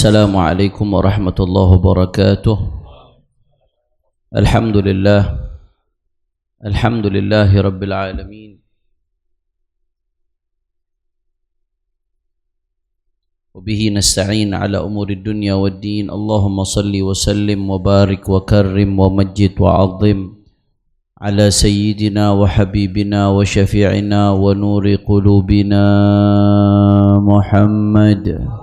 Assalamualaikum warahmatullahi wabarakatuh. Alhamdulillahi rabbil alamin. Wabihi nasta'in ala umuri dunya wad din. Allahumma salli wa sallim wa barik wa karrim wa majid wa azim ala sayyidina wa habibina wa syafi'ina wa nuri qulubina Muhammad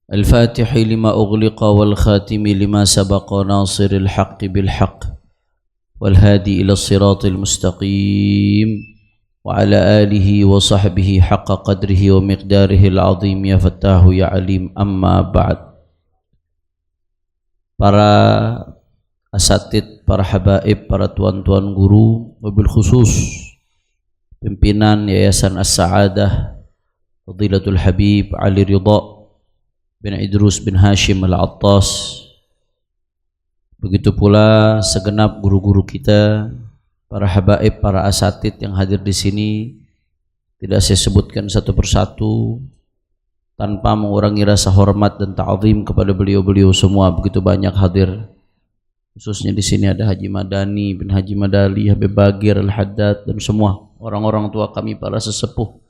الفاتح لما أغلق والخاتم لما سبق ناصر الحق بالحق والهادي إلى الصراط المستقيم وعلى آله وصحبه حق قدره ومقداره العظيم يا فتاه يا عليم. أما بعد. Para asatid, para habaib, para tuan-tuan guru, wabil khusus pimpinan Yayasan As-Sa'adah Fadilatul Habib Ali Ridha bin Idrus bin Hashim Al-Attas, begitu pula segenap guru-guru kita, para habaib, para asatid yang hadir di sini, tidak saya sebutkan satu persatu tanpa mengurangi rasa hormat dan ta'zim kepada beliau-beliau semua. Begitu banyak hadir, khususnya di sini ada Haji Madani bin Haji Madali, Habib Bagir Al-Haddad, dan semua orang-orang tua kami, para sesepuh.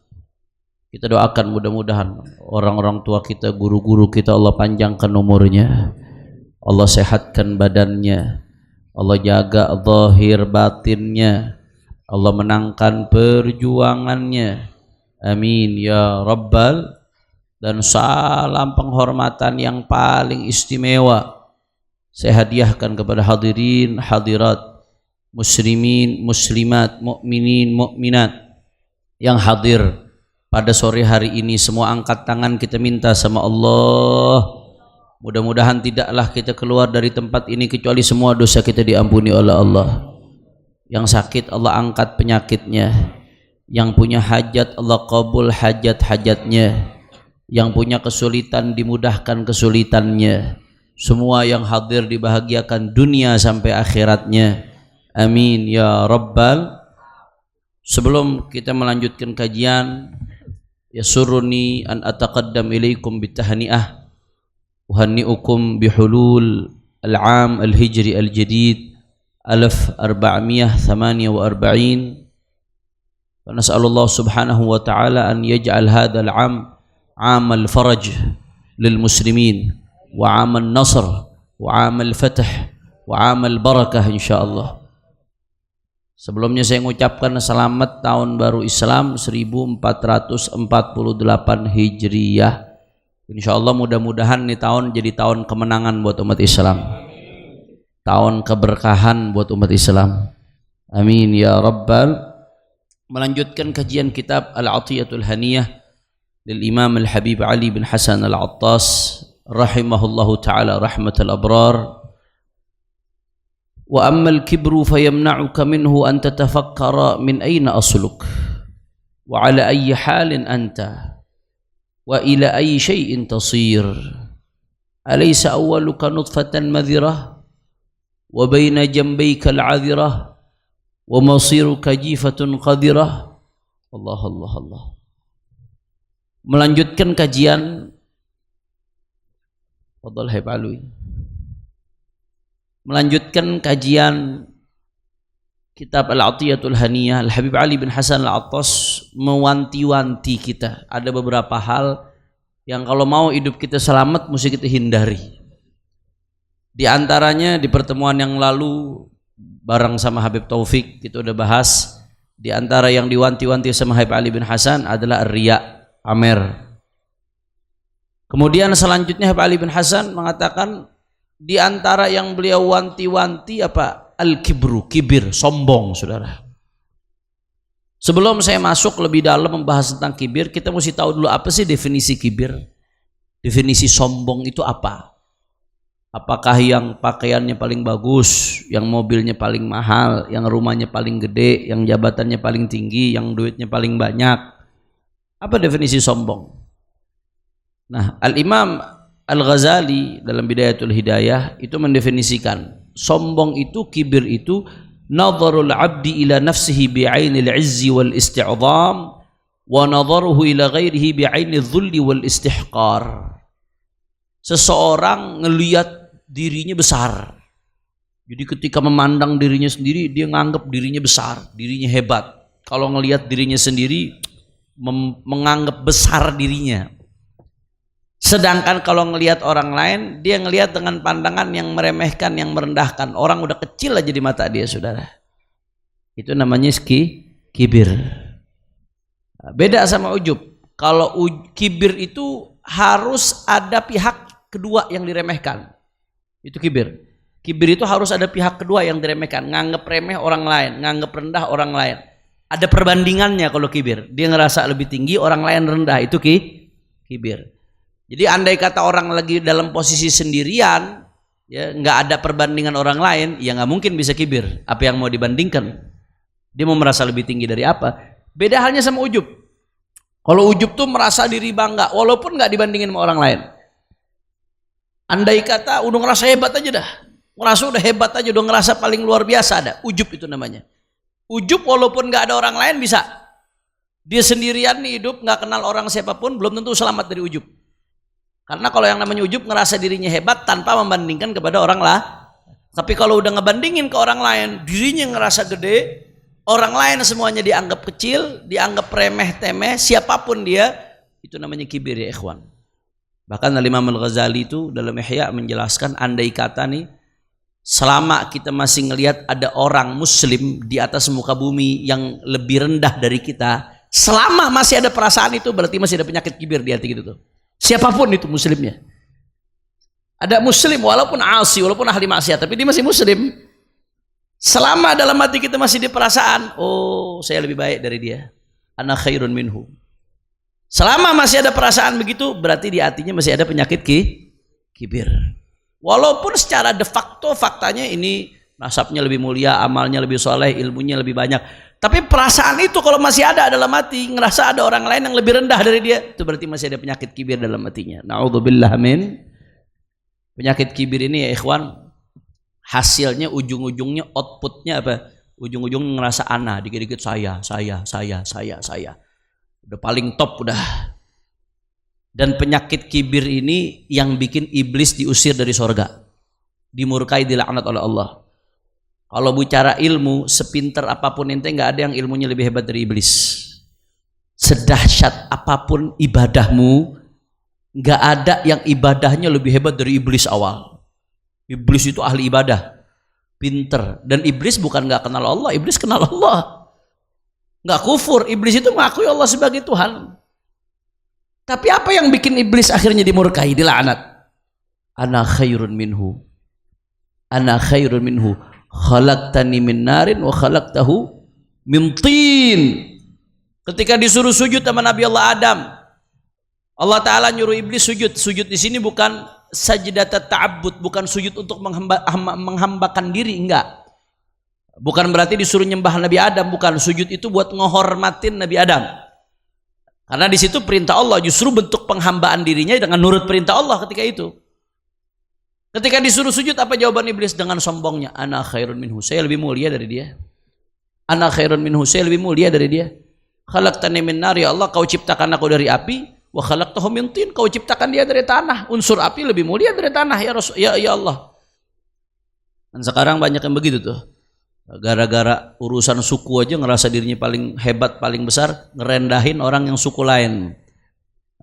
Kita doakan mudah-mudahan orang-orang tua kita, guru-guru kita, Allah panjangkan umurnya, Allah sehatkan badannya, Allah jaga zahir batinnya, Allah menangkan perjuangannya. Amin ya Rabbal. Dan salam penghormatan yang paling istimewa saya hadiahkan kepada hadirin hadirat, muslimin muslimat, mukminin mukminat yang hadir pada sore hari ini. Semua angkat tangan, kita minta sama Allah, mudah-mudahan tidaklah kita keluar dari tempat ini kecuali semua dosa kita diampuni oleh Allah. Yang sakit Allah angkat penyakitnya, yang punya hajat Allah qabul hajat-hajatnya, yang punya kesulitan dimudahkan kesulitannya, semua yang hadir dibahagiakan dunia sampai akhiratnya. Amin ya Rabbal. Sebelum kita melanjutkan kajian, yasurruni an ataqaddam ilaikum bitahni'ah uhanni'ukum bihulul al-'am al-hijri al-jadid 1448 wa nas'alullah subhanahu wa ta'ala an yaj'al hadzal 'am 'am al-faraj lil muslimin wa 'am an-nasr wa 'am al-fath wa 'am al-barakah insyaallah. Sebelumnya saya mengucapkan selamat tahun baru Islam 1448 Hijriyah. Insyaallah mudah-mudahan ini tahun jadi tahun kemenangan buat umat Islam, tahun keberkahan buat umat Islam. Amin ya Rabbal. Melanjutkan kajian kitab Al-Atiyatul Haniyah lil Imam Al-Habib Ali bin Hasan Al-Attas rahimahullahu ta'ala rahmatal abrar. Wa ammal kibru fayamna'uka minhu an tatafakkara min ayna asluk wa ala ayyi halin anta wa ila ayyi shay'in tasir alaysa awwaluka nutfatan madhirah wa baina jambayka al'adhirah wa masiruka jifatun qadirah. Allah Allah Allah. Melanjutkan kajian, fadhal Habib Alwi, melanjutkan kajian kitab Al-Atiyatul Haniyah. Al-Habib Ali bin Hasan Al-Attas mewanti-wanti kita, ada beberapa hal yang kalau mau hidup kita selamat mesti kita hindari. Di antaranya di pertemuan yang lalu bareng sama Habib Taufik kita udah bahas, di antara yang diwanti-wanti sama Habib Ali bin Hasan adalah riya, pamer. Kemudian selanjutnya Habib Ali bin Hasan mengatakan di antara yang beliau wanti-wanti apa? Al-kibru, kibir, sombong, saudara. Sebelum saya masuk lebih dalam membahas tentang kibir, kita mesti tahu dulu apa sih definisi kibir. Definisi sombong itu apa? Apakah yang pakaiannya paling bagus, yang mobilnya paling mahal, yang rumahnya paling gede, yang jabatannya paling tinggi, yang duitnya paling banyak? Apa definisi sombong? Nah, Al-Imam Al-Ghazali dalam Bidayatul Hidayah itu mendefinisikan sombong itu, kibir itu nadharul abdi ila nafsihi bi'ainil izzi wal isti'zam wa nadharuhu ila ghairihi bi'aini dhulli wal istihqar. Seseorang ngelihat dirinya besar. Jadi ketika memandang dirinya sendiri, dia nganggap dirinya besar, dirinya hebat. Kalau ngelihat dirinya sendiri, menganggap besar dirinya. Sedangkan kalau ngelihat orang lain, dia ngelihat dengan pandangan yang meremehkan, yang merendahkan. Orang udah kecil aja di mata dia, saudara. Itu namanya kibir. Beda sama ujub. Kalau kibir itu harus ada pihak kedua yang diremehkan. Itu kibir. Kibir itu harus ada pihak kedua yang diremehkan. Nganggap remeh orang lain, nganggap rendah orang lain. Ada perbandingannya kalau kibir. Dia ngerasa lebih tinggi, orang lain rendah. Itu kibir. Jadi andai kata orang lagi dalam posisi sendirian, ya nggak ada perbandingan orang lain, ya nggak mungkin bisa kibir. Apa yang mau dibandingkan? Dia mau merasa lebih tinggi dari apa? Beda halnya sama ujub. Kalau ujub tuh merasa diri bangga, walaupun nggak dibandingin sama orang lain. Andai kata udah ngerasa hebat aja dah, ngerasa udah hebat aja, udah ngerasa paling luar biasa ada. Ujub itu namanya. Ujub walaupun nggak ada orang lain bisa. Dia sendirian nih hidup, nggak kenal orang siapapun, belum tentu selamat dari ujub. Karena kalau yang namanya ujub ngerasa dirinya hebat tanpa membandingkan kepada orang lah. Tapi kalau udah ngebandingin ke orang lain, dirinya ngerasa gede, orang lain semuanya dianggap kecil, dianggap remeh temeh, siapapun dia, itu namanya kibir ya ikhwan. Bahkan Imam Al-Ghazali itu dalam Ihya menjelaskan, andai kata nih, selama kita masih ngelihat ada orang muslim di atas muka bumi yang lebih rendah dari kita, selama masih ada perasaan itu berarti masih ada penyakit kibir di hati gitu tuh. Siapapun itu muslimnya. Ada muslim walaupun asi, walaupun ahli maksiat, tapi dia masih muslim. Selama dalam hati kita masih di perasaan, oh saya lebih baik dari dia, ana khairun minhu. Selama masih ada perasaan begitu, berarti di hatinya masih ada penyakit kibir. Walaupun secara de facto faktanya ini nasabnya lebih mulia, amalnya lebih soleh, ilmunya lebih banyak. Tapi perasaan itu kalau masih ada dalam hati, ngerasa ada orang lain yang lebih rendah dari dia, itu berarti masih ada penyakit kibir dalam hatinya. Na'udzubillah min. Penyakit kibir ini ya ikhwan, hasilnya ujung-ujungnya, outputnya apa? Ujung-ujungnya ngerasa ana, dikit-dikit saya. Udah paling top udah. Dan penyakit kibir ini yang bikin iblis diusir dari sorga, dimurkai, dilaknat oleh Allah. Kalau bicara ilmu, sepinter apapun ente, nggak ada yang ilmunya lebih hebat dari iblis. Sedahsyat apapun ibadahmu, nggak ada yang ibadahnya lebih hebat dari iblis awal. Iblis itu ahli ibadah, pinter. Dan iblis bukan nggak kenal Allah, iblis kenal Allah. Nggak kufur, iblis itu mengakui Allah sebagai Tuhan. Tapi apa yang bikin iblis akhirnya dimurkai, dilaknat? Ana khairun minhu. Khalaqtani min narin wa khalaqtahu min tin. Ketika disuruh sujud sama Nabi Allah Adam, Allah Ta'ala nyuruh iblis sujud. Sujud di sini bukan sajdat ta'abbud, bukan sujud untuk menghambakan diri, enggak. Bukan berarti disuruh nyembah Nabi Adam, bukan. Sujud itu buat ngehormatin Nabi Adam. Karena di situ perintah Allah, justru bentuk penghambaan dirinya dengan nurut perintah Allah ketika itu. Ketika disuruh sujud, apa jawaban iblis dengan sombongnya? Ana khairun minhu, saya lebih mulia dari dia. Ana khairun minhu, saya lebih mulia dari dia. Khalaqtani min nar, ya Allah, kau ciptakan aku dari api. Wa khalaqtahu min tin, kau ciptakan dia dari tanah. Unsur api lebih mulia dari tanah, ya Allah. Dan sekarang banyak yang begitu tuh. Gara-gara urusan suku aja ngerasa dirinya paling hebat, paling besar, ngerendahin orang yang suku lain.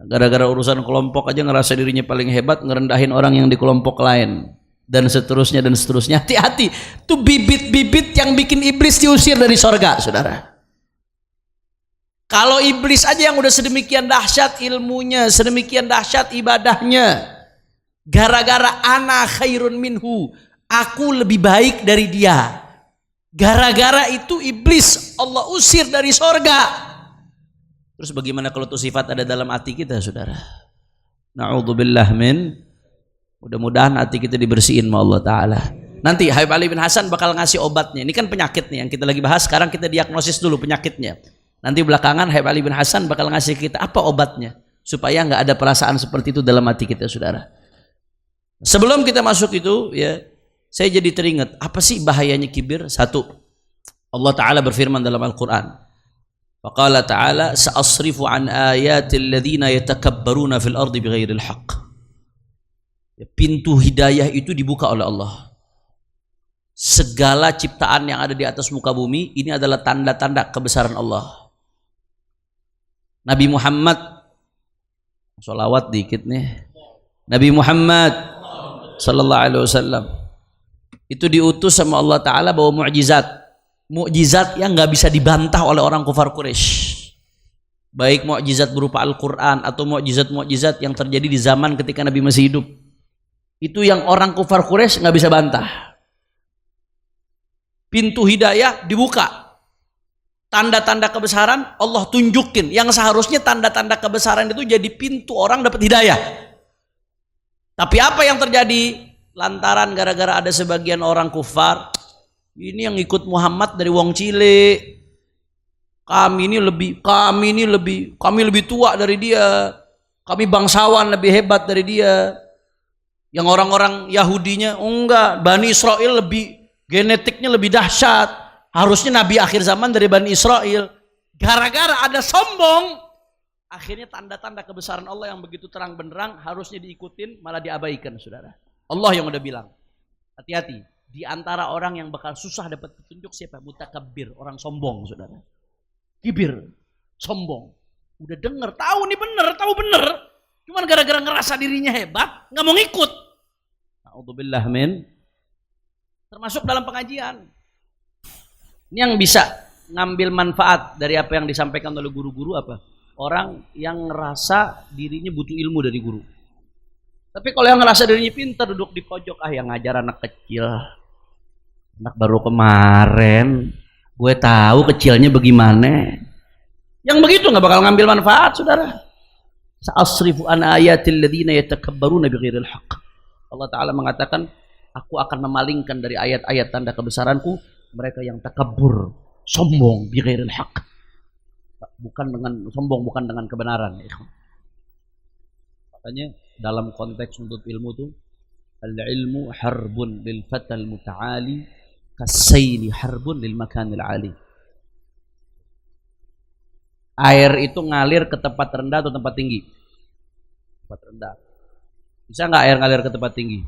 Gara-gara urusan kelompok aja ngerasa dirinya paling hebat, ngerendahin orang yang di kelompok lain, dan seterusnya dan seterusnya. Hati-hati, itu bibit-bibit yang bikin iblis diusir dari sorga, saudara. Kalau iblis aja yang udah sedemikian dahsyat ilmunya, sedemikian dahsyat ibadahnya, gara-gara ana khairun minhu, aku lebih baik dari dia, gara-gara itu iblis Allah usir dari sorga. Terus bagaimana kalau tuh sifat ada dalam hati kita, saudara? Na'udzubillah min. Mudah-mudahan hati kita dibersihin sama Allah Ta'ala. Nanti Habib Ali bin Hasan bakal ngasih obatnya. Ini kan penyakit nih yang kita lagi bahas. Sekarang kita diagnosis dulu penyakitnya. Nanti belakangan Habib Ali bin Hasan bakal ngasih kita apa obatnya, supaya nggak ada perasaan seperti itu dalam hati kita, saudara. Sebelum kita masuk itu, ya, saya jadi teringat apa sih bahayanya kibir. Satu, Allah Ta'ala berfirman dalam Al-Quran, Faqala ta'ala sa'asrifu an ayatil ladzina yatakabbaruna fil ardi bighairil haqq. Pintu hidayah itu dibuka oleh Allah. Segala ciptaan yang ada di atas muka bumi ini adalah tanda-tanda kebesaran Allah. Nabi Muhammad, sholawat dikit nih. Nabi Muhammad sallallahu alaihi wasallam itu diutus sama Allah Ta'ala bawa mukjizat yang nggak bisa dibantah oleh orang kufar Quraisy, baik mukjizat berupa Al-Quran atau mukjizat yang terjadi di zaman ketika Nabi masih hidup. Itu yang orang kufar Quraisy nggak bisa bantah. Pintu hidayah dibuka, tanda-tanda kebesaran Allah tunjukin, yang seharusnya tanda-tanda kebesaran itu jadi pintu orang dapat hidayah. Tapi apa yang terjadi? Lantaran gara-gara ada sebagian orang kufar ini yang ikut Muhammad dari wong Cile, kami lebih tua dari dia, kami bangsawan lebih hebat dari dia. Yang orang-orang Yahudinya enggak, Bani Israel lebih genetiknya lebih dahsyat, harusnya nabi akhir zaman dari Bani Israel. Gara-gara ada sombong, akhirnya tanda-tanda kebesaran Allah yang begitu terang benderang harusnya diikutin malah diabaikan, saudara. Allah yang udah bilang, hati-hati, di antara orang yang bakal susah dapat petunjuk siapa? Mutakabbir, orang sombong, saudara. Kibir, sombong. Udah denger, tahu nih bener, cuman gara-gara ngerasa dirinya hebat, nggak mau ngikut. A'udzubillah min. Termasuk dalam pengajian. Ini yang bisa ngambil manfaat dari apa yang disampaikan oleh guru-guru apa? Orang yang ngerasa dirinya butuh ilmu dari guru. Tapi kalau yang ngerasa dirinya pintar duduk di pojok, yang ngajar anak kecil, anak baru kemarin, gue tahu kecilnya bagaimana. Yang begitu nggak bakal ngambil manfaat, saudara. Sa'asrifu an ayatil ladzina yatakabbaruna bighairil haqq. Allah Ta'ala mengatakan, aku akan memalingkan dari ayat-ayat tanda kebesaranku mereka yang takabbur, sombong bighairil haqq. Bukan dengan kebenaran. Makanya dalam konteks menuntut ilmu itu, al-ilmu harbun lil fatal muta'ali kasayli harbun lil makanil ali. Air itu ngalir ke tempat rendah atau tempat tinggi? Tempat rendah. Bisa nggak air ngalir ke tempat tinggi?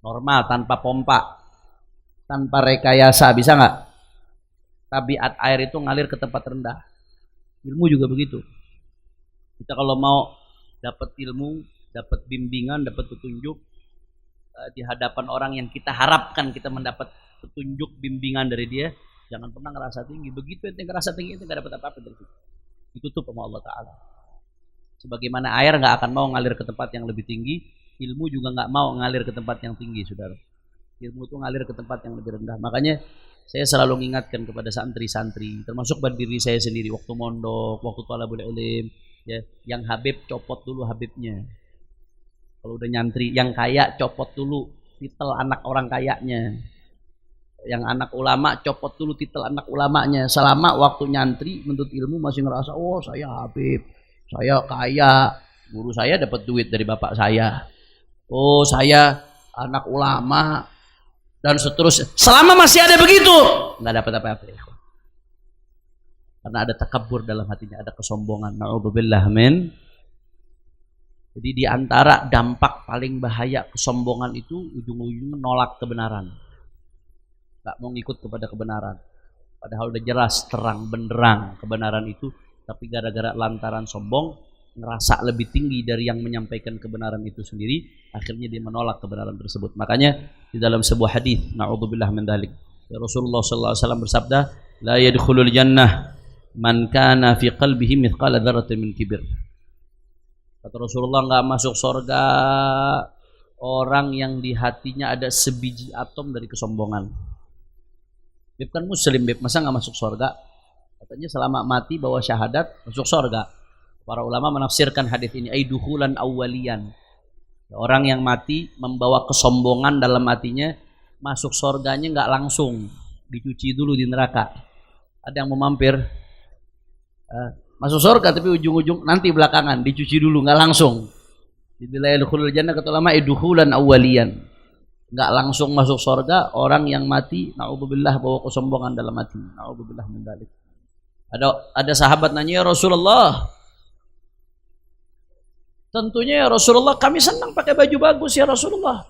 Normal, tanpa pompa, tanpa rekayasa, bisa nggak? Tabiat air itu ngalir ke tempat rendah. Ilmu juga begitu. Kita kalau mau dapat ilmu, dapat bimbingan, dapat petunjuk di hadapan orang yang kita harapkan kita mendapat petunjuk bimbingan dari dia, jangan pernah ngerasa tinggi. Begitu ente ngerasa tinggi, ente nggak dapat apa-apa dari situ. Ditutup sama Allah Ta'ala. Sebagaimana air nggak akan mau ngalir ke tempat yang lebih tinggi, ilmu juga nggak mau ngalir ke tempat yang tinggi, saudara. Ilmu itu ngalir ke tempat yang lebih rendah. Makanya saya selalu mengingatkan kepada santri-santri, termasuk pada diri saya sendiri, waktu mondok, waktu thalabul ilm, ya, yang Habib copot dulu Habibnya. Kalau udah nyantri, yang kaya copot dulu titel anak orang kayanya. Yang anak ulama copot dulu titel anak ulamanya. Selama waktu nyantri menuntut ilmu masih ngerasa, oh saya Habib, saya kaya, guru saya dapat duit dari bapak saya, oh saya anak ulama, dan seterusnya. Selama masih ada begitu, nggak dapat apa-apa. Karena ada takabur dalam hatinya, ada kesombongan. Na'udzubillah min. Jadi di antara dampak paling bahaya kesombongan itu ujung-ujungnya nolak kebenaran. Nggak mau ngikut kepada kebenaran. Padahal udah jelas terang benderang kebenaran itu, tapi gara-gara lantaran sombong, ngerasa lebih tinggi dari yang menyampaikan kebenaran itu sendiri, akhirnya dia menolak kebenaran tersebut. Makanya di dalam sebuah hadis, na'udzubillah min dzalik, Rasulullah sallallahu alaihi wasallam bersabda, la yadkhulul jannah man kana fi qalbihi mithqala dzarratin min kibir. Kata Rasulullah, nggak masuk surga orang yang di hatinya ada sebiji atom dari kesombongan. Beb kan muslim, Beb, masa nggak masuk surga? Katanya selama mati bawa syahadat masuk surga. Para ulama menafsirkan hadis ini aiduhulan awwalian. Orang yang mati membawa kesombongan dalam hatinya, masuk surganya nggak langsung, dicuci dulu di neraka. Ada yang mau mampir masuk surga tapi ujung-ujung nanti belakangan, dicuci dulu, nggak langsung. Dibilang yadkhulul jannah, kata ulama idkhulan awwaliyan, nggak langsung masuk surga orang yang mati, naudzubillah, bawa kesombongan dalam hati. Naudzubillah min dzalik. Ada sahabat nanya, ya Rasulullah, tentunya ya Rasulullah kami senang pakai baju bagus ya Rasulullah.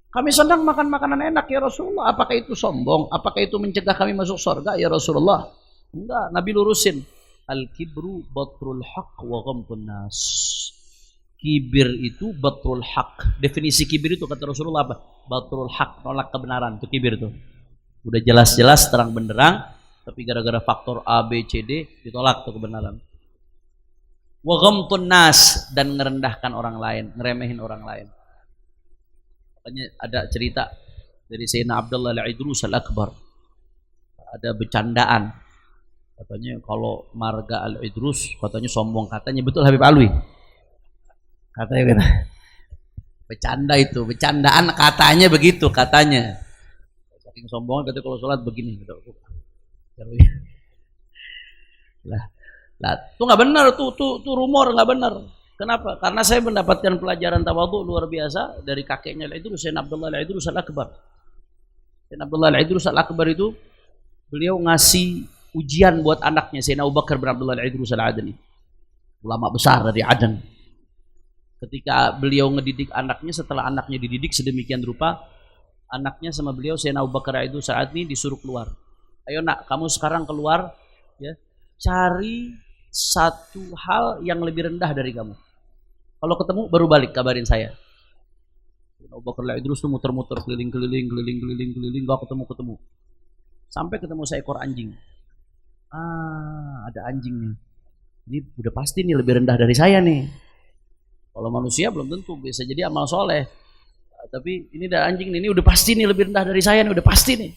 Kami senang makan makanan enak ya Rasulullah. Apakah itu sombong? Apakah itu mencegah kami masuk surga ya Rasulullah? Enggak, Nabi lurusin. Al-kibru batrul haq wa ghamtun nas. Kibir itu batrul haq. Definisi kibir itu kata Rasulullah apa? Batrul haq, nolak kebenaran. Itu kibir itu. Udah jelas-jelas terang benderang, tapi gara-gara faktor A, B, C, D ditolak tuh kebenaran. Wa ghamtun nas, dan ngerendahkan orang lain, ngeremehin orang lain. Makanya ada cerita dari Sayyidina Abdullah al-Idrus al-Akbar. Ada bercandaan. Katanya kalau marga al-Idrus katanya sombong, katanya betul Habib Alwi. Katanya gitu. Bercanda itu, bercandaan katanya begitu katanya. Saking sombong katanya kalau sholat begini gitu. Lah, itu nggak benar, tuh rumor nggak benar. Kenapa? Karena saya mendapatkan pelajaran tawadhu luar biasa dari kakeknya Al-Idrus, Sayyidina Abdullah Al-Idrus Al-Akbar. Sayyidina Abdullah Al-Idrus Al-Akbar itu beliau ngasih ujian buat anaknya Sayyidina Abu Bakar bin Abdullah Al-Idrus Al-Adni, ulama besar dari Aden. Ketika beliau ngedidik anaknya, setelah anaknya dididik sedemikian rupa, anaknya sama beliau Sayyidina Abu Bakar Al-Idrus Al-Adni disuruh keluar. Ayo nak, kamu sekarang keluar, ya, cari satu hal yang lebih rendah dari kamu. Kalau ketemu baru balik kabarin saya. Abu Bakar Al-Idrus tuh muter-muter keliling, gak ketemu. Sampai ketemu seekor anjing. Ada anjing nih. Ini udah pasti nih lebih rendah dari saya nih. Kalau manusia belum tentu, bisa jadi amal soleh. Tapi ini ada anjing nih, ini udah pasti nih lebih rendah dari saya nih, udah pasti nih.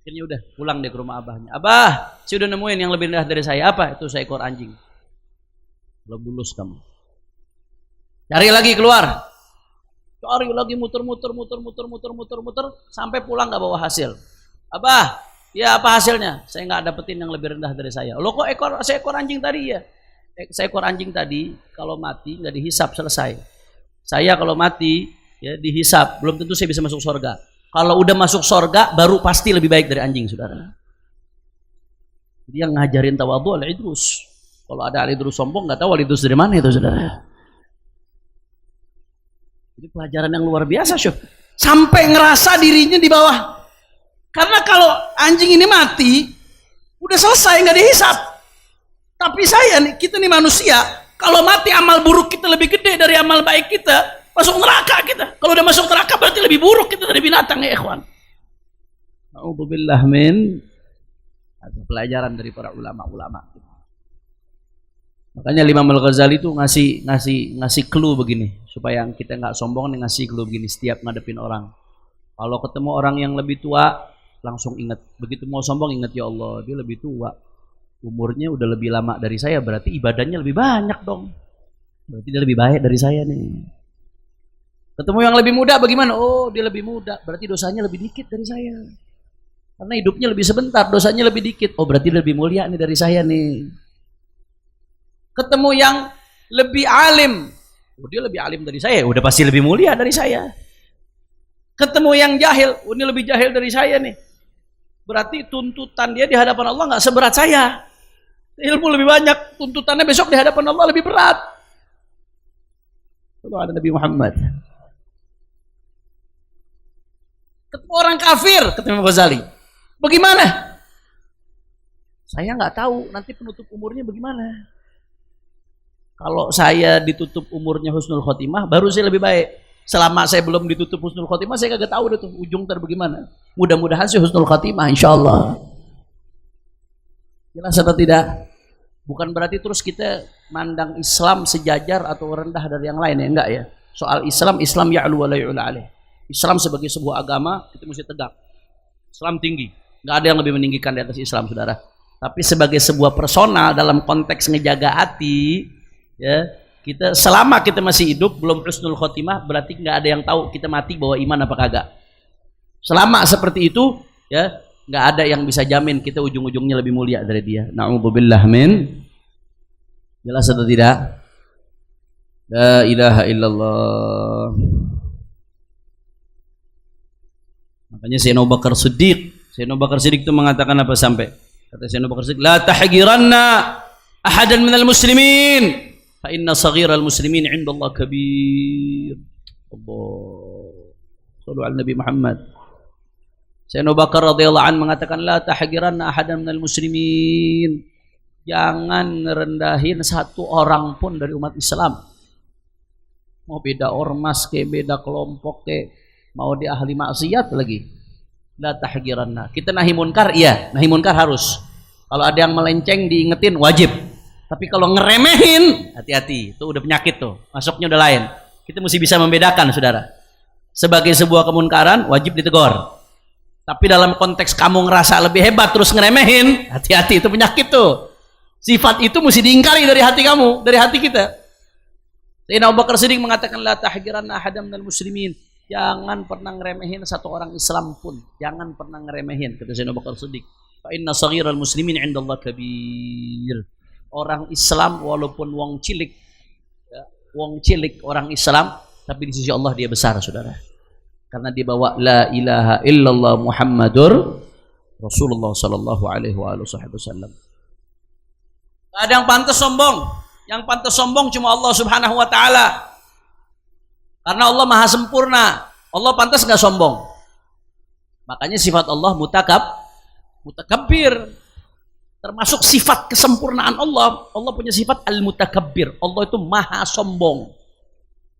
Akhirnya udah pulang deh ke rumah abahnya. Abah, saya udah nemuin yang lebih rendah dari saya. Apa? Itu seekor anjing. Belum lulus kamu. Cari lagi keluar. Cari lagi muter-muter sampai pulang nggak bawa hasil. Abah, ya apa hasilnya? Saya nggak dapetin yang lebih rendah dari saya. Loh kok seekor anjing tadi ya? Seekor anjing tadi kalau mati nggak dihisap selesai. Saya kalau mati ya dihisap, belum tentu saya bisa masuk surga. Kalau udah masuk surga baru pasti lebih baik dari anjing, saudara. Dia ngajarin tawadhu Al-Idrus. Kalau ada Al-Idrus sombong nggak tahu Al-Idrus dari mana itu, saudara. Jadi pelajaran yang luar biasa, Syuf. Sampai ngerasa dirinya di bawah. Karena kalau anjing ini mati, udah selesai nggak dihisap. Tapi saya nih, kita nih manusia, kalau mati amal buruk kita lebih gede dari amal baik kita. Masuk neraka kita. Kalau udah masuk neraka berarti lebih buruk kita dari binatang ya ikhwan. A'udzubillah min. Ada pelajaran dari para ulama-ulama. Makanya Imam Al-Ghazali itu ngasih clue begini supaya kita nggak sombong, nih ngasih clue begini setiap ngadepin orang. Kalau ketemu orang yang lebih tua langsung ingat. Begitu mau sombong ingat, ya Allah dia lebih tua. Umurnya udah lebih lama dari saya, berarti ibadahnya lebih banyak dong. Berarti dia lebih baik dari saya nih. Ketemu yang lebih muda bagaimana? Oh dia lebih muda, berarti dosanya lebih dikit dari saya. Karena hidupnya lebih sebentar, dosanya lebih dikit. Oh berarti lebih mulia nih dari saya nih. Ketemu yang lebih alim, oh dia lebih alim dari saya, udah pasti lebih mulia dari saya. Ketemu yang jahil, oh ini lebih jahil dari saya nih. Berarti tuntutan dia di hadapan Allah nggak seberat saya. Ilmu lebih banyak, tuntutannya besok di hadapan Allah lebih berat. Kalau ada Nabi Muhammad. Ketemu orang kafir, ketemu Ghazali. Bagaimana? Saya nggak tahu nanti penutup umurnya bagaimana. Kalau saya ditutup umurnya husnul khotimah, baru saya lebih baik. Selama saya belum ditutup husnul khotimah, saya kagak tahu deh tuh ujung ntar bagaimana. Mudah-mudahan sih husnul khotimah, insyaallah. Jelas atau tidak? Bukan berarti terus kita mandang Islam sejajar atau rendah dari yang lain ya, enggak ya. Soal Islam ya'lu wa la yu'la alaih. Islam sebagai sebuah agama kita mesti tegak. Islam tinggi, enggak ada yang lebih meninggikan di atas Islam, saudara. Tapi sebagai sebuah personal dalam konteks ngejaga hati, ya, kita selama kita masih hidup belum husnul khotimah, berarti nggak ada yang tahu kita mati bawa iman apa kagak. Selama seperti itu, ya, nggak ada yang bisa jamin kita ujung-ujungnya lebih mulia dari dia. Na'udzubillah min. Jelas atau tidak? La ilaha illallah. Makanya Sayyidina Abu Bakar Siddiq itu mengatakan apa sampai? Kata Sayyidina Abu Bakar Siddiq, la tahqiranna ahadan minal muslimin fa inna saghiral muslimin 'inda Allah kabir. Allah. Sallu ala Nabi Muhammad. Sayyidina Abu Bakar radhiyallahu anhu mengatakan, la tahqiranna ahadan minal muslimin. Jangan rendahin satu orang pun dari umat Islam. Mau beda ormas ke, beda kelompok ke, mau dia ahli maksiat lagi. La tahqiranna. Kita nahi munkar, iya, nahi munkar harus. Kalau ada yang melenceng diingetin wajib. Tapi kalau ngeremehin, hati-hati, itu udah penyakit tuh. Masuknya udah lain. Kita mesti bisa membedakan, Saudara. Sebagai sebuah kemunkaran wajib ditegur. Tapi dalam konteks kamu ngerasa lebih hebat terus ngeremehin, hati-hati, itu penyakit tuh. Sifat itu mesti diingkari dari hati kamu, dari hati kita. Sayyidina Abu Bakar Siddiq mengatakan, la tahqiranna ahadan minal muslimin. Jangan pernah ngeremehin satu orang Islam pun. Jangan pernah ngeremehin, kata Sayyidina Abu Bakar Siddiq. Fa inna saghiral muslimin 'inda Allah kabir. Orang Islam walaupun wong cilik, ya, wong cilik orang Islam, tapi di sisi Allah dia besar, Saudara. Karena dia bawa la ilaha illallah Muhammadur Rasulullah sallallahu alaihi wasallam. Gak ada yang pantas sombong. Yang pantas sombong cuma Allah Subhanahu wa taala. Karena Allah Maha sempurna. Allah pantas nggak sombong. Makanya sifat Allah mutakabbir. Termasuk sifat kesempurnaan Allah. Allah punya sifat al-mutakabbir. Allah itu maha sombong.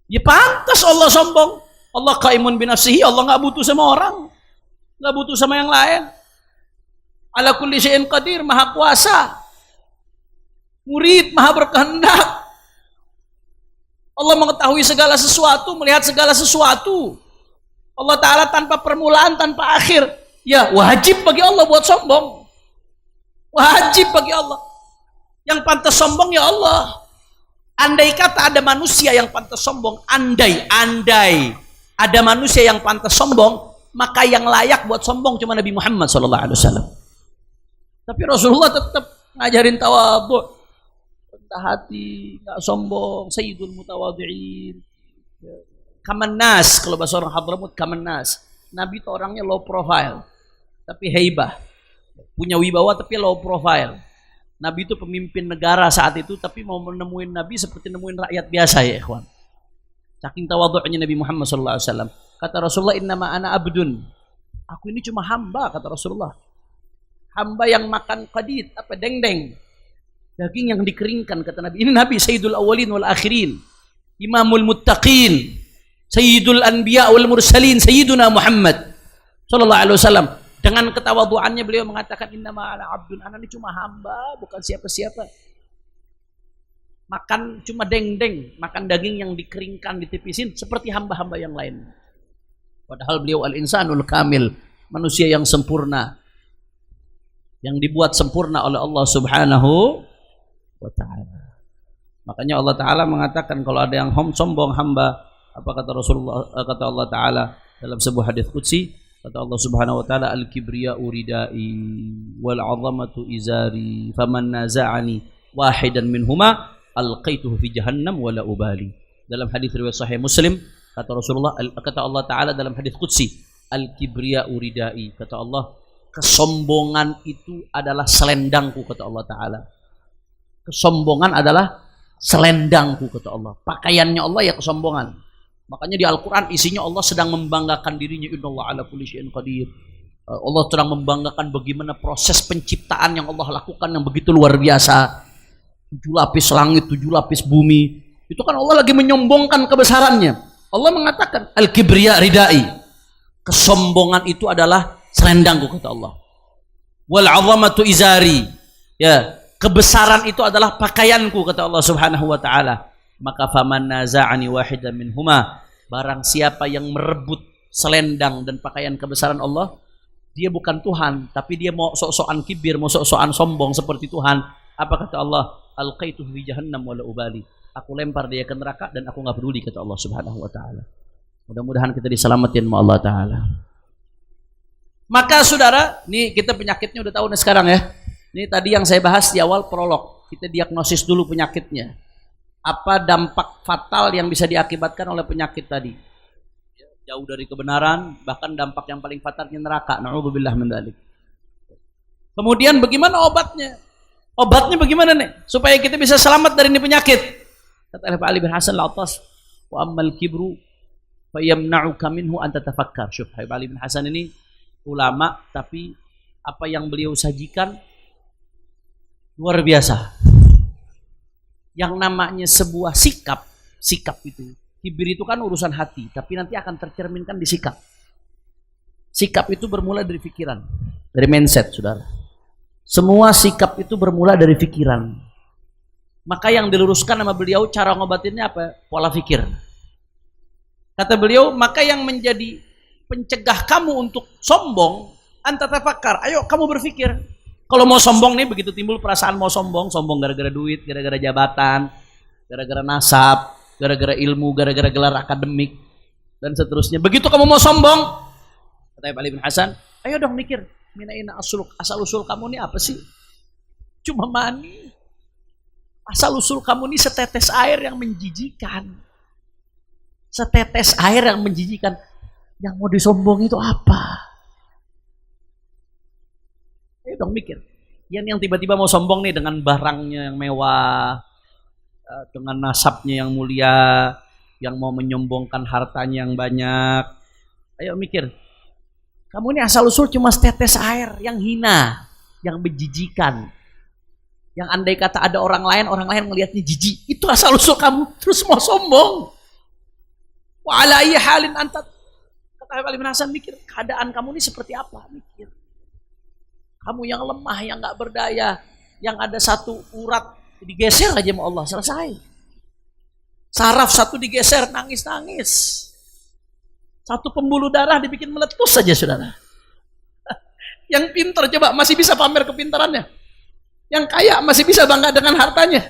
Ya pantas Allah sombong. Allah qaimun binafsihi. Allah nggak butuh sama orang. Nggak butuh sama yang lain. Ala kulli syai'in qadir. Maha kuasa. Murid, maha berkehendak. Allah mengetahui segala sesuatu, melihat segala sesuatu. Allah Ta'ala tanpa permulaan, tanpa akhir. Ya, wajib bagi Allah buat sombong. Wajib bagi Allah. Yang pantas sombong ya Allah. Andai kata ada manusia yang pantas sombong, andai ada manusia yang pantas sombong, maka yang layak buat sombong cuma Nabi Muhammad SAW. Tapi Rasulullah tetap ngajarin tawadhu. Rendah hati, nggak sombong, sayyidul mutawadhi'in. Kaman nas, kalau bahasa orang Hadramut, kaman nas. Nabi itu orangnya low profile, tapi heibah. Punya wibawa tapi low profile. Nabi itu pemimpin negara saat itu, tapi mau menemuin Nabi seperti nemuin rakyat biasa, ya ikhwan. Saking tawadhu'nya Nabi Muhammad SAW. Kata Rasulullah, innama ana abdun. Aku ini cuma hamba, kata Rasulullah. Hamba yang makan qadid, apa deng-deng. Daging yang dikeringkan, kata Nabi. Ini Nabi Sayyidul Awwalin wal Akhirin, Imamul Muttaqin, Sayyidul Anbiya wal Mursalin, Sayyiduna Muhammad sallallahu alaihi wasallam. Dengan ketawaduannya beliau mengatakan, innama ana abdun, ana ini cuma hamba, bukan siapa-siapa. Makan cuma deng-deng, makan daging yang dikeringkan, ditipisin seperti hamba-hamba yang lain. Padahal beliau al-insanul kamil, manusia yang sempurna, yang dibuat sempurna oleh Allah Subhanahu wa ta'ala. Makanya Allah Ta'ala mengatakan kalau ada yang sombong hamba, apa kata Rasulullah, kata Allah Ta'ala dalam sebuah hadis qudsi, kata Allah Subhanahu wa ta'ala, al-kibriya'u ridai wal 'azamatu izari faman naza'ani wahidan minhuma alqaituhu fi jahannam wala ubali. Dalam hadis riwayat sahih Muslim, kata Rasulullah, kata Allah Ta'ala dalam hadis qudsi, al-kibriya'u ridai, kata Allah, kesombongan itu adalah selendangku, kata Allah Ta'ala. Kesombongan adalah selendangku, kata Allah. Pakaiannya Allah ya kesombongan. Makanya di Al-Quran isinya Allah sedang membanggakan dirinya. Innallaha ala kulli syai'in qadir. Allah sedang membanggakan bagaimana proses penciptaan yang Allah lakukan yang begitu luar biasa. 7 lapis langit, 7 lapis bumi. Itu kan Allah lagi menyombongkan kebesarannya. Allah mengatakan, al-kibriya ridai. Kesombongan itu adalah selendangku, kata Allah. Wal 'azamatu izari. Ya, kebesaran itu adalah pakaianku, kata Allah Subhanahu wa ta'ala. Maka faman naza'ani wahidan minhuma, barang siapa yang merebut selendang dan pakaian kebesaran Allah, dia bukan Tuhan, tapi dia mau sok-sokan kibir, mau sok-sokan sombong seperti Tuhan. Apa kata Allah? Alqaituhu fi jahannam wala ubali. Aku lempar dia ke neraka dan aku nggak peduli, kata Allah Subhanahu wa ta'ala. Mudah-mudahan kita diselamatin sama Allah Ta'ala. Maka saudara, ini kita penyakitnya udah tahu nih sekarang ya. Ini tadi yang saya bahas di awal prolog. Kita diagnosis dulu penyakitnya. Apa dampak fatal yang bisa diakibatkan oleh penyakit tadi? Jauh dari kebenaran, bahkan dampak yang paling fatalnya neraka. Na'udzubillah min dzalik. Kemudian bagaimana obatnya? Obatnya bagaimana nih? Supaya kita bisa selamat dari ini penyakit. Kata Pak Ali bin Hasan Al-Attas, wa ammal kibru fa yamna'uka minhu an tatafakkar. Syuf, Pak Ali bin Hasan ini ulama, tapi apa yang beliau sajikan luar biasa. Yang namanya sebuah sikap itu. Kibir itu kan urusan hati, tapi nanti akan tercerminkan di sikap. Sikap itu bermula dari pikiran, dari mindset, saudara. Semua sikap itu bermula dari pikiran. Maka yang diluruskan sama beliau cara ngobatinnya apa? Pola pikir. Kata beliau, maka yang menjadi pencegah kamu untuk sombong, anta tafakkar. Ayo kamu berpikir. Kalau mau sombong nih, begitu timbul perasaan mau sombong gara-gara duit, gara-gara jabatan, gara-gara nasab, gara-gara ilmu, gara-gara gelar akademik, dan seterusnya. Begitu kamu mau sombong, kata Ali bin Hasan, ayo dong mikir. Minaina asal usul kamu ini apa sih? Cuma mani. Asal usul kamu ini setetes air yang menjijikan. Setetes air yang menjijikan. Yang mau disombong itu apa? Ayo dong mikir. Yang tiba-tiba mau sombong nih dengan barangnya yang mewah, dengan nasabnya yang mulia, yang mau menyombongkan hartanya yang banyak. Ayo mikir. Kamu ini asal usul cuma setetes air yang hina, yang menjijikan. Yang andai kata ada orang lain melihatnya jijik. Itu asal usul kamu, terus mau sombong. Wa ala ayyi halin anta, kata Ali bin Hasan, mikir keadaan kamu ini seperti apa? Mikir. Kamu yang lemah, yang gak berdaya, yang ada satu urat digeser aja sama Allah, selesai. Saraf satu digeser, nangis-nangis. Satu pembuluh darah dibikin meletus saja, saudara. Yang pintar coba masih bisa pamer kepintarannya. Yang kaya masih bisa bangga dengan hartanya.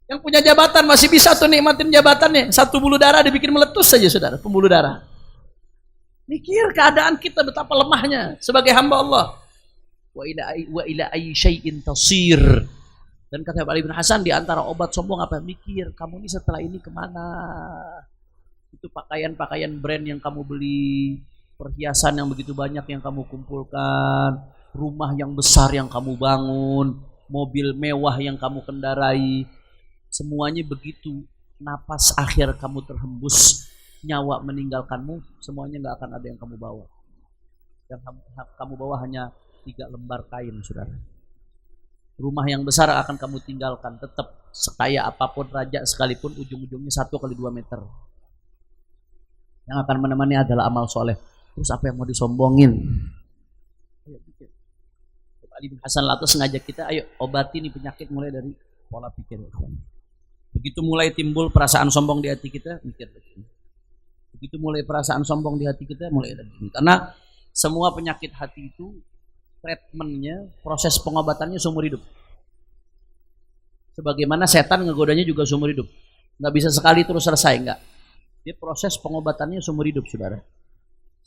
Yang punya jabatan masih bisa tuh nikmatin jabatannya. Satu pembuluh darah dibikin meletus saja, saudara. Pembuluh darah. Mikir keadaan kita betapa lemahnya sebagai hamba Allah. Wa ila ayyi syai'in tasir. Dan kata Ali bin Hasan, di antara obat sombong apa? Mikir, kamu ini setelah ini kemana? Itu pakaian-pakaian brand yang kamu beli, perhiasan yang begitu banyak yang kamu kumpulkan, rumah yang besar yang kamu bangun, mobil mewah yang kamu kendarai, semuanya begitu napas akhir kamu terhembus, nyawa meninggalkanmu, semuanya gak akan ada yang kamu bawa. Yang kamu bawa hanya 3 lembar kain, saudara. Rumah yang besar akan kamu tinggalkan, tetap sekaya apapun raja sekalipun, ujung-ujungnya 1 kali 2 meter. Yang akan menemani adalah amal soleh. Terus apa yang mau disombongin? Ayo pikir. Ali bin Hasan Al-Attas ngajak kita, ayo obati nih penyakit mulai dari pola pikir. Begitu mulai timbul perasaan sombong di hati kita, mikir lagi. Begitu mulai perasaan sombong di hati kita, mulai lagi. Karena semua penyakit hati itu treatmentnya, proses pengobatannya seumur hidup. Sebagaimana setan ngegodanya juga seumur hidup. Nggak bisa sekali terus selesai, enggak. Dia proses pengobatannya seumur hidup, saudara.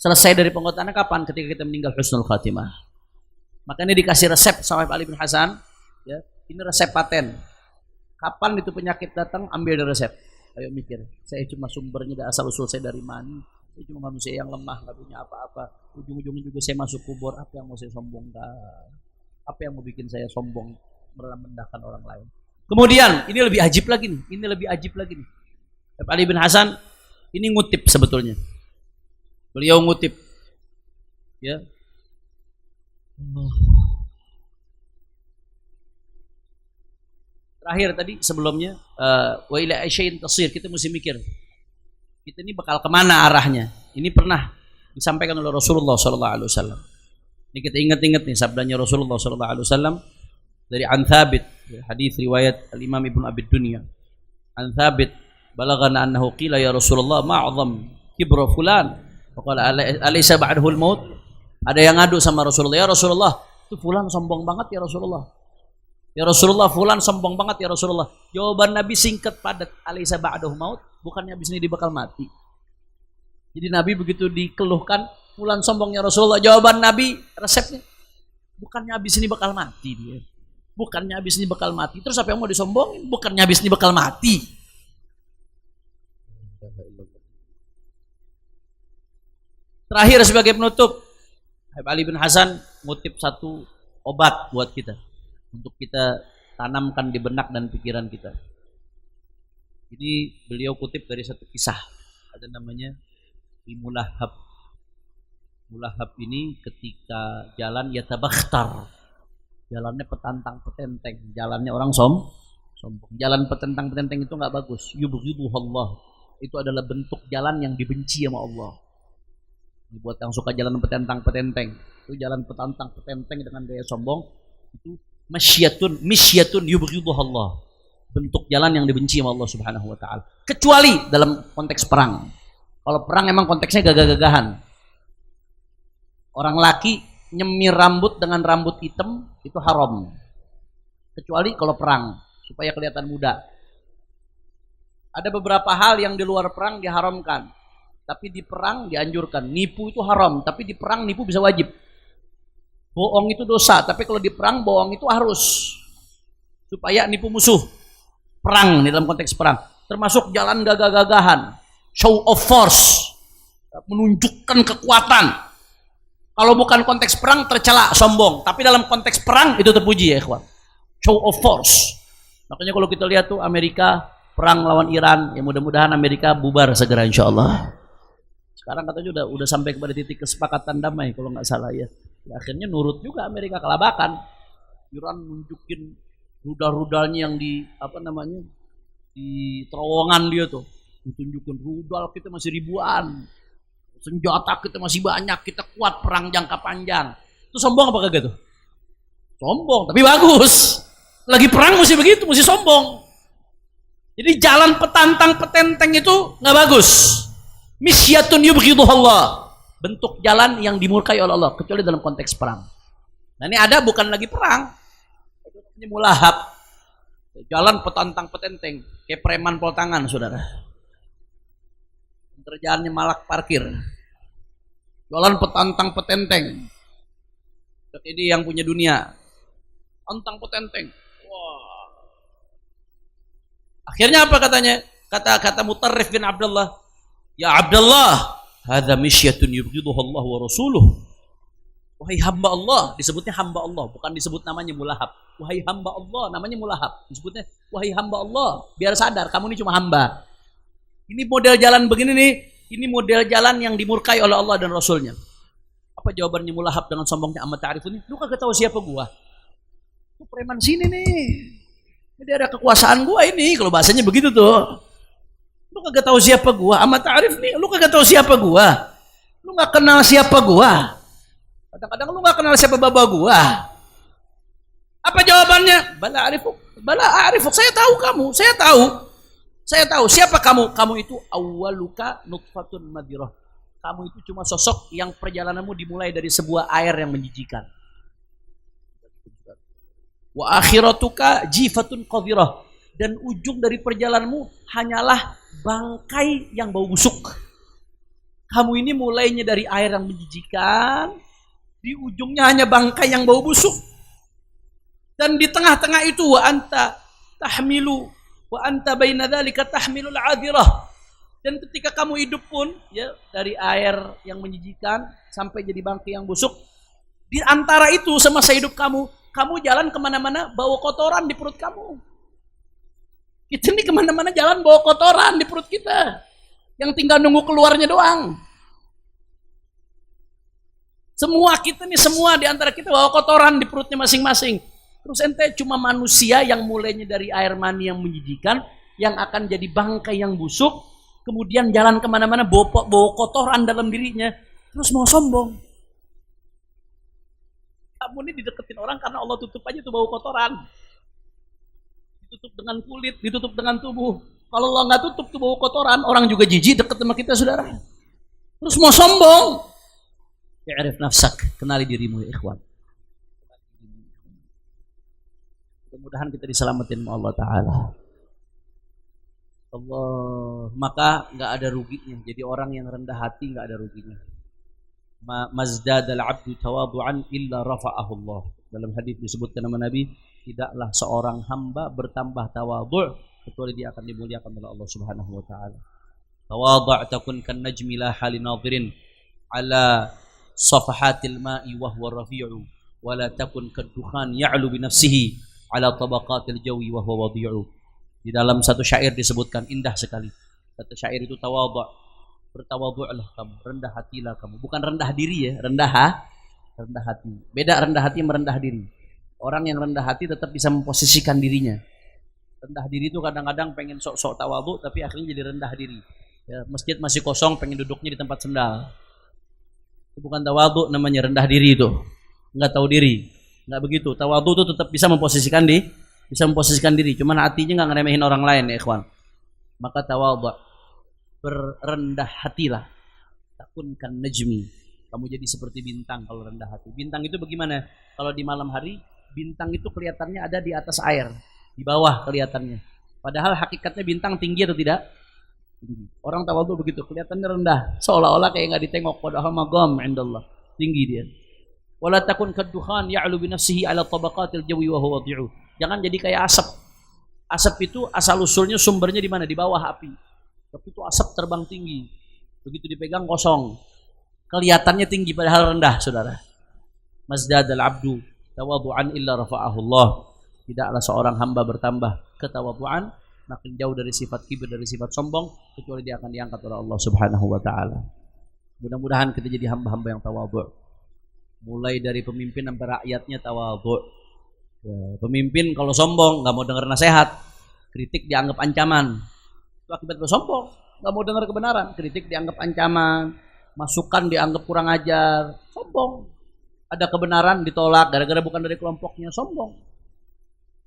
Selesai dari pengobatannya kapan? Ketika kita meninggal husnul khatimah. Makanya dikasih resep sama Ali bin Hasan, ya, ini resep paten. Kapan itu penyakit datang, ambil dari resep. Ayo mikir, saya cuma sumbernya asal usul saya dari mana? Saya cuma manusia yang lemah, nggak punya apa-apa. Ujung-ujungnya juga saya masuk kubur. Apa yang mau saya sombongkan? Apa yang mau bikin saya sombong merendahkan orang lain? Kemudian ini lebih ajib lagi nih. Ini lebih ajib lagi nih. Ali bin Hasan ini ngutip sebetulnya. Beliau ngutip, ya. Terakhir tadi sebelumnya, wa ila asyai'in tasir, kita mesti mikir. Kita ini bakal kemana arahnya? Ini pernah disampaikan oleh Rasulullah SAW. Ini kita ingat-ingat nih sabdanya Rasulullah SAW dari An Thabit, hadis riwayat Al-Imam Ibnu Abi Dunya. An Thabit, balagana annahu qila ya Rasulullah ma'azam kibra fulan. Faqala alaysa ba'dahu al-maut? Ada yang ngadu sama Rasulullah, ya Rasulullah, itu fulan sombong banget ya Rasulullah. Ya Rasulullah, fulan sombong banget ya Rasulullah. Jawaban Nabi singkat padat, alaysa ba'dahu maut? Bukannya habis ini dia bakal mati. Jadi Nabi begitu dikeluhkan, fulan sombong ya Rasulullah, jawaban Nabi resepnya, bukannya habis ini bakal mati dia. Bukannya habis ini bakal mati. Terus apa yang mau disombongin? Bukannya habis ini bakal mati. Terakhir sebagai penutup, Habib Ali bin Hasan ngutip satu obat buat kita untuk kita tanamkan di benak dan pikiran kita. Ini beliau kutip dari satu kisah, ada namanya Mulahab. Mulahab ini ketika jalan yatabakhtar, jalannya petantang petenteng, jalannya orang sombong. Jalan petentang petenteng itu nggak bagus. Yubghiduhullah, itu adalah bentuk jalan yang dibenci sama Allah. Buat yang suka jalan petentang petenteng, itu jalan petantang petenteng dengan gaya sombong, itu misyatun yubghiduhullah, bentuk jalan yang dibenci sama Allah Subhanahu wa taala. Kecuali dalam konteks perang. Kalau perang emang konteksnya gagah-gagahan. Orang laki nyemir rambut dengan rambut hitam itu haram. Kecuali kalau perang, supaya kelihatan muda. Ada beberapa hal yang di luar perang diharamkan, tapi di perang dianjurkan. Nipu itu haram, tapi di perang nipu bisa wajib. Bohong itu dosa, tapi kalau di perang bohong itu harus, supaya nipu musuh. Perang, di dalam konteks perang termasuk jalan gagah-gagahan, show of force, menunjukkan kekuatan. Kalau bukan konteks perang tercela, sombong, tapi dalam konteks perang itu terpuji ya ikhwan, show of force. Makanya kalau kita lihat tuh Amerika perang lawan Iran, ya mudah-mudahan Amerika bubar segera insyaallah. Sekarang katanya udah sampai kepada titik kesepakatan damai kalau nggak salah ya. Akhirnya nurut juga Amerika, kelabakan. Iran nunjukin rudal-rudalnya yang di di terowongan dia tuh, ditunjukin rudal kita masih ribuan, senjata kita masih banyak, kita kuat perang jangka panjang. Itu sombong apa kagak tuh? Sombong, tapi bagus. Lagi perang mesti begitu, mesti sombong. Jadi jalan petantang petenteng itu nggak bagus. Misyatun yubghiduhullah, bentuk jalan yang dimurkai oleh Allah, kecuali dalam konteks perang. Nah ini ada bukan lagi perang, ini mulahab, jalan petantang petenteng, kayak preman pol tangan saudara. Kerjaannya malak parkir, jalan petantang petenteng. Ini yang punya dunia, antang petenteng. Wah. Akhirnya apa katanya? Kata Mutarrif bin Abdullah, ya Abdullah, hadza misyatun yubghiduhullah wa rasuluh. Wahai hamba Allah, disebutnya hamba Allah, bukan disebut namanya mulahab. Wahai hamba Allah, namanya mulahab. Disebutnya wahai hamba Allah, biar sadar kamu ini cuma hamba. Ini model jalan begini nih, ini model jalan yang dimurkai oleh Allah dan Rasulnya. Apa jawabannya mulahab dengan sombongnya amat ta'rifuni? Lu kagak tahu siapa gua. Lu preman sini nih. Ini ada kekuasaan gua ini, kalau bahasanya begitu tuh. Lu kagak tahu siapa gua, amat ta'rif nih. Lu kagak tahu siapa gua. Lu nggak kenal siapa gua. Kadang-kadang lu nggak kenal siapa baba gua. Apa jawabannya? Bala arifuk. Saya tahu kamu. Saya tahu siapa kamu. Kamu itu awwaluka nutfatun madirah. Kamu itu cuma sosok yang perjalananmu dimulai dari sebuah air yang menjijikan. Wa akhiratuka jifatun qadirah. Dan ujung dari perjalananmu hanyalah bangkai yang bau busuk. Kamu ini mulainya dari air yang menjijikan, di ujungnya hanya bangkai yang bau busuk. Dan di tengah-tengah itu wa anta baina dzalika tahmilul adirah. Dan ketika kamu hidup pun ya dari air yang menjijikan sampai jadi bangkai yang busuk, di antara itu semasa hidup kamu jalan kemana-mana bawa kotoran di perut kamu. Kita ini kemana-mana jalan bawa kotoran di perut kita, yang tinggal nunggu keluarnya doang. Kita semua di antara kita bawa kotoran di perutnya masing-masing. Terus ente cuma manusia yang mulainya dari air mani yang menjijikan, yang akan jadi bangkai yang busuk, kemudian jalan kemana-mana bawa kotoran dalam dirinya, terus mau sombong. Kamu ini dideketin orang karena Allah tutup aja tuh bau kotoran. Ditutup dengan kulit, ditutup dengan tubuh. Kalau Allah nggak tutup tuh bau kotoran, orang juga jijik deket sama kita saudara. Terus mau sombong. I'rif nafsak, kenali dirimu ya ikhwan. Mudah-mudahan kita diselamatin oleh Allah Ta'ala. Maka nggak ada ruginya. Jadi orang yang rendah hati nggak ada ruginya. Mazdadal abdu tawadu'an illa rafa'ahu Allah. Dalam hadis disebutkan nama Nabi, tidaklah seorang hamba bertambah tawadhu' kecuali dia akan dimuliakan oleh Allah Subhanahu wa taala. Tawadhu' takun kan najmi la halin nadhirin ala safahatil ma'i wa huwa rafi'u wa la takun kadukhan ya'lu bi nafsihi ala tabaqatil jawi wa huwa wadi'u. Di dalam satu syair disebutkan indah sekali. Kata syair itu tawadhu', bertawadhu'lah kamu, rendah hatilah kamu. Bukan rendah diri ya, rendah hati. Beda rendah hati merendah diri. Orang yang rendah hati tetap bisa memposisikan dirinya. Rendah diri itu kadang-kadang pengen sok-sok tawadhu tapi akhirnya jadi rendah diri. Ya, masjid masih kosong pengen duduknya di tempat sendal. Itu bukan tawadhu namanya, rendah diri itu. Enggak tahu diri. Enggak begitu. Tawadhu itu tetap bisa memposisikan diri, cuman hatinya enggak ngeremehin orang lain ya ikhwan. Maka tawadhu, berendah hatilah. Takun kan najmi. Kamu jadi seperti bintang kalau rendah hati. Bintang itu bagaimana? Kalau di malam hari, bintang itu kelihatannya ada di atas air. Di bawah kelihatannya. Padahal hakikatnya bintang tinggi atau tidak? Tinggi. Orang tawadhu begitu, kelihatannya rendah, seolah-olah kayak enggak ditengok, padahal magam indallah. Tinggi dia. Wala takun kadukhan ya'lu bi nafsihi ala tabaqatil jawi wa huwa wadi'u. Jangan jadi kayak asap. Asap itu asal usulnya sumbernya di mana? Di bawah api. Tapi itu asap terbang tinggi. Begitu dipegang kosong. Kelihatannya tinggi padahal rendah, Saudara. Mazdadal abdu tawadhu'an illa rafa'ahu Allah. Tidaklah seorang hamba bertambah ketawadhu'an makin jauh dari sifat kibir, dari sifat sombong, kecuali dia akan diangkat oleh Allah Subhanahu wa taala. Mudah-mudahan kita jadi hamba-hamba yang tawadhu'. Mulai dari pemimpin sampai rakyatnya tawadhu'. Ya, pemimpin kalau sombong nggak mau dengar nasihat, kritik dianggap ancaman. Itu akibat sombong, nggak mau dengar kebenaran, kritik dianggap ancaman, masukan dianggap kurang ajar, sombong. Ada kebenaran ditolak gara-gara bukan dari kelompoknya, sombong.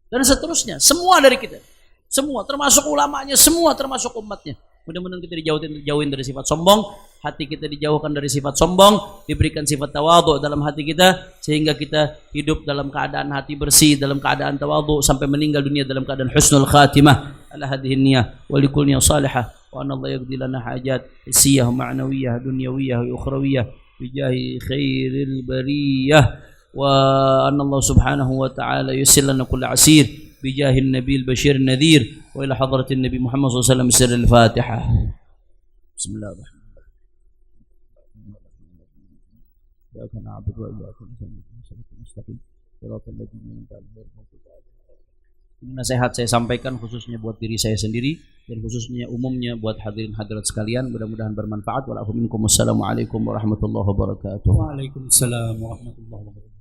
Dan seterusnya, semua dari kita. Semua, termasuk ulamanya, semua termasuk umatnya. Mudah-mudahan kita dijauhin dari sifat sombong, hati kita dijauhkan dari sifat sombong, diberikan sifat tawadhu dalam hati kita, sehingga kita hidup dalam keadaan hati bersih, dalam keadaan tawadhu sampai meninggal dunia dalam keadaan husnul khatimah. Ala hadhihi niyah wa likul niyah salihah wa anna Allah yaqdi lana hajat hissiyah ma'nawiyah dunyawiyah wa ukhrawiyah bijahi khairil bariyah. وأن الله سبحانه وتعالى يسر لنا كل عسير بجاه النبي البشير النذير وإلى حضرة النبي محمد صلى الله عليه وسلم سر الفاتحة. بسم الله الرحمن الرحيم. إياك نعبد وإياك نستعين صراط الذين أنعمت عليهم. Ini nasihat saya sampaikan khususnya buat diri saya sendiri dan khususnya umumnya buat hadirin hadirat sekalian. Mudah-mudahan bermanfaat. Wassalamualaikum warahmatullahi wabarakatuh. Waalaikumsalam warahmatullahi wabarakatuh.